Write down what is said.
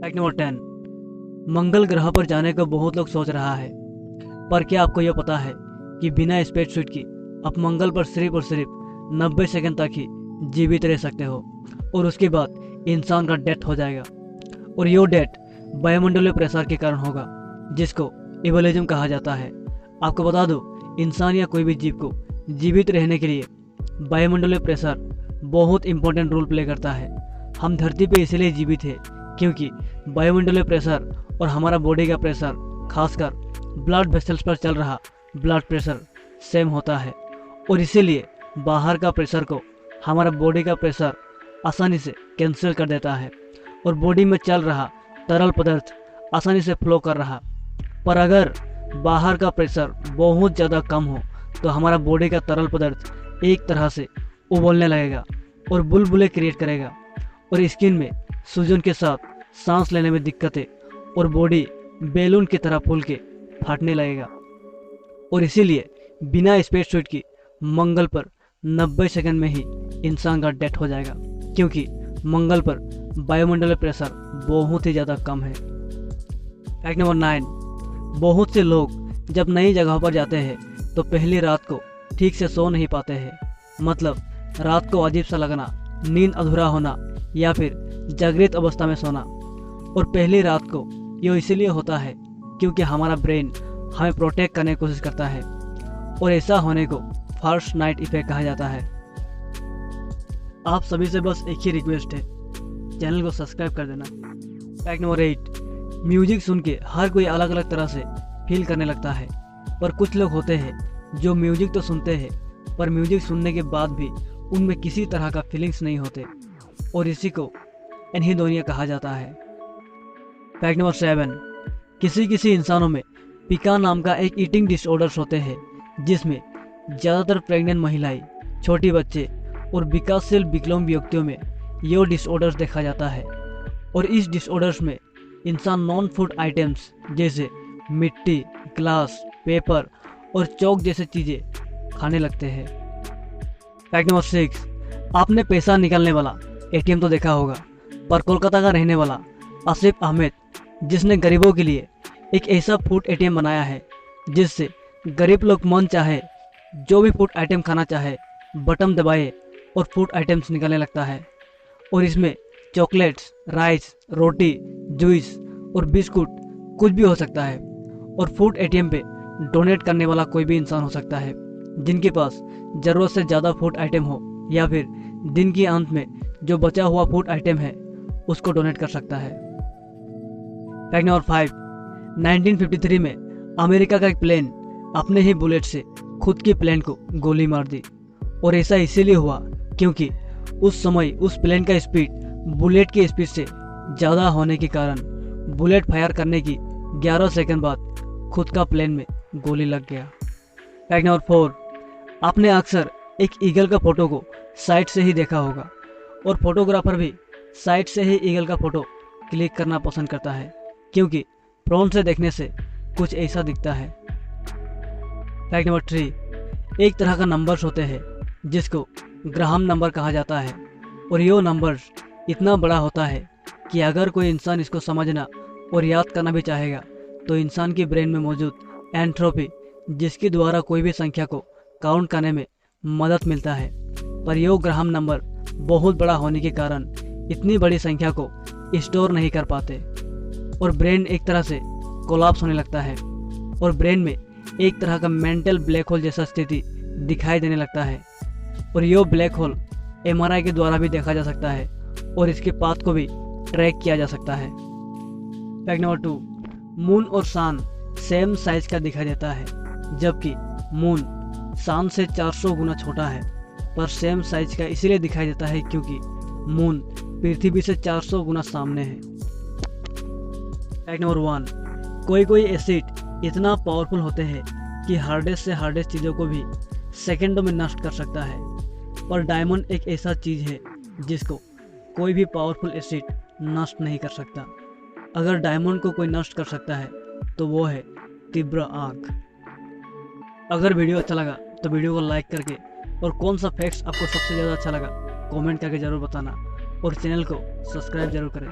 Fact number 10, मंगल ग्रह पर जाने का बहुत लोग सोच रहा है, पर क्या आपको यह पता है कि बिना स्पेस सूट की आप मंगल पर सिर्फ और सिर्फ 90 सेकंड तक ही जीवित रह सकते हो और उसके बाद इंसान का डेथ हो जाएगा। और यो डेथ वायुमंडलीय प्रेशर के कारण होगा, जिसको एबोलिज्म कहा जाता है। आपको बता दो, इंसान या कोई भी जीव को जीवित रहने के लिए वायुमंडलीय प्रेशर बहुत इंपॉर्टेंट रोल प्ले करता है। हम धरती पे इसलिए जीवित है क्योंकि वायुमंडलीय प्रेशर और हमारा बॉडी का प्रेशर, खासकर ब्लड वेसल्स पर चल रहा ब्लड प्रेशर सेम होता है, और इसीलिए बाहर का प्रेशर को हमारा बॉडी का प्रेशर आसानी से कैंसिल कर देता है और बॉडी में चल रहा तरल पदार्थ आसानी से फ्लो कर रहा। पर अगर बाहर का प्रेशर बहुत ज़्यादा कम हो तो हमारा बॉडी का तरल पदार्थ एक तरह से उबलने लगेगा और बुलबुले क्रिएट करेगा और स्किन में सूजन के साथ सांस लेने में दिक्कतें और बॉडी बैलून की तरह फूल के फाटने लगेगा। और इसीलिए बिना स्पेस सूट की मंगल पर 90 सेकंड में ही इंसान का डेथ हो जाएगा, क्योंकि मंगल पर वायुमंडलीय प्रेशर बहुत ही ज़्यादा कम है। फैक्ट नंबर 9, बहुत से लोग जब नई जगह पर जाते हैं तो पहली रात को ठीक से सो नहीं पाते हैं। मतलब रात को अजीब सा लगना, नींद अधूरा होना या फिर जागृत अवस्था में सोना। और पहली रात को ये इसीलिए होता है क्योंकि हमारा ब्रेन हमें प्रोटेक्ट करने की कोशिश करता है, और ऐसा होने को फर्स्ट नाइट इफेक्ट कहा जाता है। आप सभी से बस एक ही रिक्वेस्ट है, चैनल को सब्सक्राइब कर देना। फैक्ट नंबर 8, म्यूजिक सुन के हर कोई अलग अलग तरह से फील करने लगता है, पर कुछ लोग होते हैं जो म्यूजिक तो सुनते हैं पर म्यूजिक सुनने के बाद भी उनमें किसी तरह का फीलिंग्स नहीं होते, और इसी को एनहीडोनिया कहा जाता है। फैक्ट नंबर 7, किसी इंसानों में पिका नाम का एक ईटिंग डिसऑर्डर्स होते हैं, जिसमें ज़्यादातर प्रेग्नेंट महिलाएं, छोटी बच्चे और विकासशील विकलांग व्यक्तियों में ये डिसऑर्डर्स देखा जाता है। और इस डिसऑर्डर्स में इंसान नॉन फूड आइटम्स जैसे मिट्टी, ग्लास, पेपर और चौक जैसे चीज़ें खाने लगते हैं। फैक्ट नंबर 6, आपने पैसा निकालने वाला एटीएम तो देखा होगा, पर कोलकाता का रहने वाला आसिफ अहमद, जिसने गरीबों के लिए एक ऐसा फूड एटीएम बनाया है जिससे गरीब लोग मन चाहे जो भी फूड आइटम खाना चाहे बटन दबाए और फूड आइटम्स निकलने लगता है। और इसमें चॉकलेट्स, राइस, रोटी, जूस और बिस्कुट कुछ भी हो सकता है। और फूड एटीएम पे डोनेट करने वाला कोई भी इंसान हो सकता है जिनके पास ज़रूरत से ज़्यादा फूड आइटम हो, या फिर दिन के अंत में जो बचा हुआ फूड आइटम है उसको डोनेट कर सकता है। फैक्ट नंबर 5, 1953 में अमेरिका का एक प्लेन अपने ही बुलेट से खुद की प्लेन को गोली मार दी, और ऐसा इसीलिए हुआ क्योंकि उस समय उस प्लेन का स्पीड बुलेट की स्पीड से ज़्यादा होने के कारण बुलेट फायर करने की 11 सेकंड बाद खुद का प्लेन में गोली लग गया। फैक्ट नंबर 4, आपने अक्सर एक ईगल का फोटो को साइड से ही देखा होगा, और फोटोग्राफर भी साइड से ही ईगल का फोटो क्लिक करना पसंद करता है क्योंकि फ्रंट से देखने से कुछ ऐसा दिखता है। फैक्ट नंबर 3, एक तरह का नंबर्स होते हैं जिसको ग्राहम नंबर कहा जाता है, और ये नंबर्स इतना बड़ा होता है कि अगर कोई इंसान इसको समझना और याद करना भी चाहेगा तो इंसान की ब्रेन में मौजूद एंट्रोपी, जिसके द्वारा कोई भी संख्या को काउंट करने में मदद मिलता है, पर यह ग्राहम नंबर बहुत बड़ा होने के कारण इतनी बड़ी संख्या को स्टोर नहीं कर पाते और ब्रेन एक तरह से कोलैप्स होने लगता है और ब्रेन में एक तरह का मेंटल ब्लैक होल जैसा स्थिति दिखाई देने लगता है। और यह ब्लैक होल एमआरआई के द्वारा भी देखा जा सकता है और इसके पाथ को भी ट्रैक किया जा सकता है। फैक्ट नंबर 2, मून और सन सेम साइज का दिखाई देता है, जबकि मून सन से 400 गुना छोटा है, पर सेम साइज का इसलिए दिखाई देता है क्योंकि मून पृथ्वी से 400 गुना सामने है। फैक्ट नंबर 1, कोई एसिड इतना पावरफुल होते हैं कि हार्डेस्ट से हार्डेस्ट चीज़ों को भी सेकंडों में नष्ट कर सकता है, पर डायमंड एक ऐसा चीज़ है जिसको कोई भी पावरफुल एसिड नष्ट नहीं कर सकता। अगर डायमंड को कोई नष्ट कर सकता है तो वो है तीव्र आग। अगर वीडियो अच्छा लगा तो वीडियो को लाइक करके और कौन सा फैक्ट्स आपको सबसे ज़्यादा अच्छा लगा कमेंट करके ज़रूर बताना, और चैनल को सब्सक्राइब जरूर करें।